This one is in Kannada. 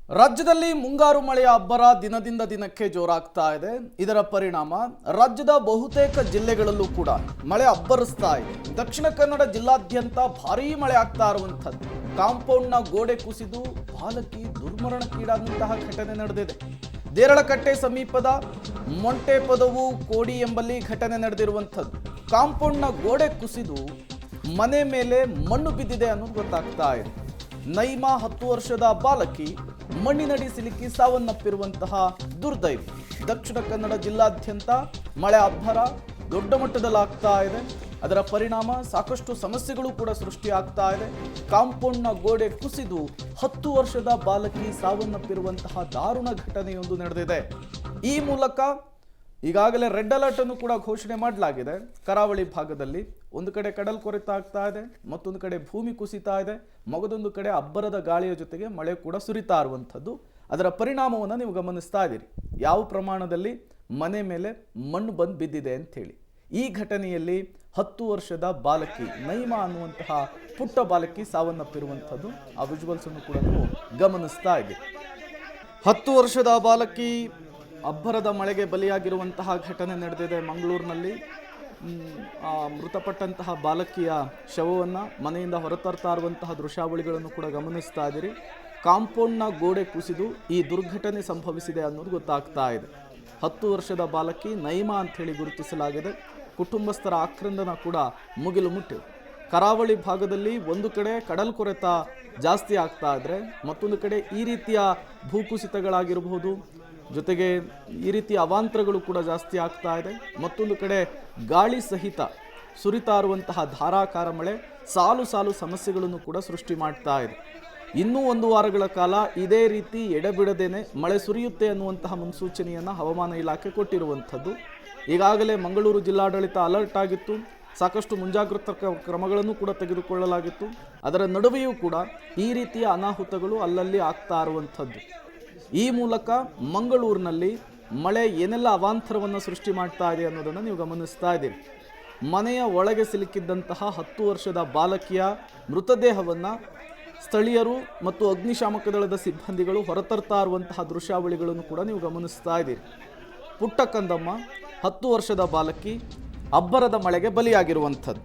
ರಾಜ್ಯದಲ್ಲಿ ಮುಂಗಾರು ಮಳೆಯ ಅಬ್ಬರ ದಿನದಿಂದ ದಿನಕ್ಕೆ ಜೋರಾಗ್ತಾ ಇದೆ. ಇದರ ಪರಿಣಾಮ ರಾಜ್ಯದ ಬಹುತೇಕ ಜಿಲ್ಲೆಗಳಲ್ಲೂ ಕೂಡ ಮಳೆ ಅಬ್ಬರಿಸ್ತಾ ಇದೆ. ದಕ್ಷಿಣ ಕನ್ನಡ ಜಿಲ್ಲಾದ್ಯಂತ ಭಾರೀ ಮಳೆ ಆಗ್ತಾ ಇರುವಂಥದ್ದು. ಕಾಂಪೌಂಡ್ನ ಗೋಡೆ ಕುಸಿದು ಬಾಲಕಿ ದುರ್ಮರಣಕ್ಕೀಡಾದಂತಹ ಘಟನೆ ನಡೆದಿದೆ. ದೇರಳಕಟ್ಟೆ ಸಮೀಪದ ಮೊಂಟೆಪದವು ಕೋಡಿ ಎಂಬಲ್ಲಿ ಘಟನೆ ನಡೆದಿರುವಂಥದ್ದು. ಕಾಂಪೌಂಡ್ನ ಗೋಡೆ ಕುಸಿದು ಮನೆ ಮೇಲೆ ಮಣ್ಣು ಬಿದ್ದಿದೆ ಅನ್ನೋದು ಗೊತ್ತಾಗ್ತಾ ಇದೆ. ನೈಮಾ 10 ವರ್ಷದ ಬಾಲಕಿ ಮಣ್ಣಿನಡಿ ಸಿಲುಕಿ ಸಾವನ್ನಪ್ಪಿರುವಂತಹ ದುರ್ದೈವ. ದಕ್ಷಿಣ ಕನ್ನಡ ಜಿಲ್ಲಾದ್ಯಂತ ಮಳೆ ಅಬ್ಬರ ದೊಡ್ಡ ಮಟ್ಟದಲ್ಲಾಗ್ತಾ ಇದೆ. ಅದರ ಪರಿಣಾಮ ಸಾಕಷ್ಟು ಸಮಸ್ಯೆಗಳು ಕೂಡ ಸೃಷ್ಟಿಯಾಗ್ತಾ ಇದೆ. ಕಾಂಪೌಂಡ್ನ ಗೋಡೆ ಕುಸಿದು 10 ವರ್ಷದ ಬಾಲಕಿ ಸಾವನ್ನಪ್ಪಿರುವಂತಹ ದಾರುಣ ಘಟನೆಯೊಂದು ನಡೆದಿದೆ. ಈ ಮೂಲಕ ಈಗಾಗಲೇ ರೆಡ್ ಅಲರ್ಟ್ ಅನ್ನು ಕೂಡ ಘೋಷಣೆ ಮಾಡಲಾಗಿದೆ. ಕರಾವಳಿ ಭಾಗದಲ್ಲಿ ಒಂದು ಕಡೆ ಕಡಲ್ ಕೊರೆತ ಆಗ್ತಾ ಇದೆ, ಮತ್ತೊಂದು ಕಡೆ ಭೂಮಿ ಕುಸಿತಾ ಇದೆ, ಮಗದೊಂದು ಕಡೆ ಅಬ್ಬರದ ಗಾಳಿಯ ಜೊತೆಗೆ ಮಳೆ ಕೂಡ ಸುರಿತಾ ಇರುವಂಥದ್ದು. ಅದರ ಪರಿಣಾಮವನ್ನು ನೀವು ಗಮನಿಸ್ತಾ ಇದ್ದೀರಿ. ಯಾವ ಪ್ರಮಾಣದಲ್ಲಿ ಮನೆ ಮೇಲೆ ಮಣ್ಣು ಬಂದು ಬಿದ್ದಿದೆ ಅಂಥೇಳಿ. ಈ ಘಟನೆಯಲ್ಲಿ 10 ವರ್ಷದ ಬಾಲಕಿ ನೈಮಾ ಅನ್ನುವಂತಹ ಪುಟ್ಟ ಬಾಲಕಿ ಸಾವನ್ನಪ್ಪಿರುವಂಥದ್ದು. ಆ ವಿಜುವಲ್ಸ್ ಅನ್ನು ಕೂಡ ನೀವು ಗಮನಿಸ್ತಾ ಇದ್ದೀರಿ. 10 ವರ್ಷದ ಬಾಲಕಿ ಅಬ್ಬರದ ಮಳೆಗೆ ಬಲಿಯಾಗಿರುವಂತಹ ಘಟನೆ ನಡೆದಿದೆ ಮಂಗಳೂರಿನಲ್ಲಿ. ಮೃತಪಟ್ಟಂತಹ ಬಾಲಕಿಯ ಶವವನ್ನು ಮನೆಯಿಂದ ಹೊರತರ್ತಾ ಇರುವಂತಹ ದೃಶ್ಯಾವಳಿಗಳನ್ನು ಕೂಡ ಗಮನಿಸ್ತಾ ಇದ್ದೀರಿ. ಕಾಂಪೌಂಡ್ನ ಗೋಡೆ ಕುಸಿದು ಈ ದುರ್ಘಟನೆ ಸಂಭವಿಸಿದೆ ಅನ್ನೋದು ಗೊತ್ತಾಗ್ತಾ ಇದೆ. 10 ವರ್ಷದ ಬಾಲಕಿ ನೈಮಾ ಅಂಥೇಳಿ ಗುರುತಿಸಲಾಗಿದೆ. ಕುಟುಂಬಸ್ಥರ ಆಕ್ರಂದನ ಕೂಡ ಮುಗಿಲು ಮುಟ್ಟಿದೆ. ಕರಾವಳಿ ಭಾಗದಲ್ಲಿ ಒಂದು ಕಡೆ ಕಡಲ್ ಕೊರೆತ ಜಾಸ್ತಿ ಆಗ್ತಾ ಇದ್ರೆ, ಮತ್ತೊಂದು ಕಡೆ ಈ ರೀತಿಯ ಭೂಕುಸಿತಗಳಾಗಿರಬಹುದು, ಜೊತೆಗೆ ಈ ರೀತಿಯ ಅವಾಂತರಗಳು ಕೂಡ ಜಾಸ್ತಿ ಆಗ್ತಾ ಇದೆ. ಮತ್ತೊಂದು ಕಡೆ ಗಾಳಿ ಸಹಿತ ಸುರಿತಾ ಇರುವಂತಹ ಧಾರಾಕಾರ ಮಳೆ ಸಾಲು ಸಾಲು ಸಮಸ್ಯೆಗಳನ್ನು ಕೂಡ ಸೃಷ್ಟಿ ಮಾಡ್ತಾ ಇದೆ. ಇನ್ನೂ 1 ವಾರಗಳ ಕಾಲ ಇದೇ ರೀತಿ ಎಡೆಬಿಡದೇನೆ ಮಳೆ ಸುರಿಯುತ್ತೆ ಅನ್ನುವಂತಹ ಮುನ್ಸೂಚನೆಯನ್ನು ಹವಾಮಾನ ಇಲಾಖೆ ಕೊಟ್ಟಿರುವಂಥದ್ದು. ಈಗಾಗಲೇ ಮಂಗಳೂರು ಜಿಲ್ಲಾಡಳಿತ ಅಲರ್ಟ್ ಆಗಿತ್ತು. ಸಾಕಷ್ಟು ಮುಂಜಾಗ್ರತಾ ಕ್ರಮಗಳನ್ನು ಕೂಡ ತೆಗೆದುಕೊಳ್ಳಲಾಗಿತ್ತು. ಅದರ ನಡುವೆಯೂ ಕೂಡ ಈ ರೀತಿಯ ಅನಾಹುತಗಳು ಅಲ್ಲಲ್ಲಿ ಆಗ್ತಾ ಇರುವಂಥದ್ದು. ಈ ಮೂಲಕ ಮಂಗಳೂರಿನಲ್ಲಿ ಮಳೆ ಏನೆಲ್ಲ ಅವಾಂತರವನ್ನು ಸೃಷ್ಟಿ ಮಾಡ್ತಾ ಇದೆ ಅನ್ನೋದನ್ನು ನೀವು ಗಮನಿಸ್ತಾ ಇದ್ದೀರಿ. ಮನೆಯ ಒಳಗೆ ಸಿಲುಕಿದ್ದಂತಹ 10 ವರ್ಷದ ಬಾಲಕಿಯ ಮೃತದೇಹವನ್ನು ಸ್ಥಳೀಯರು ಮತ್ತು ಅಗ್ನಿಶಾಮಕ ದಳದ ಸಿಬ್ಬಂದಿಗಳು ಹೊರತರ್ತಾ ಇರುವಂತಹ ದೃಶ್ಯಾವಳಿಗಳನ್ನು ಕೂಡ ನೀವು ಗಮನಿಸ್ತಾ ಇದ್ದೀರಿ. ಪುಟ್ಟ ಕಂದಮ್ಮ 10 ವರ್ಷದ ಬಾಲಕಿ ಅಬ್ಬರದ ಮಳೆಗೆ ಬಲಿಯಾಗಿರುವಂಥದ್ದು.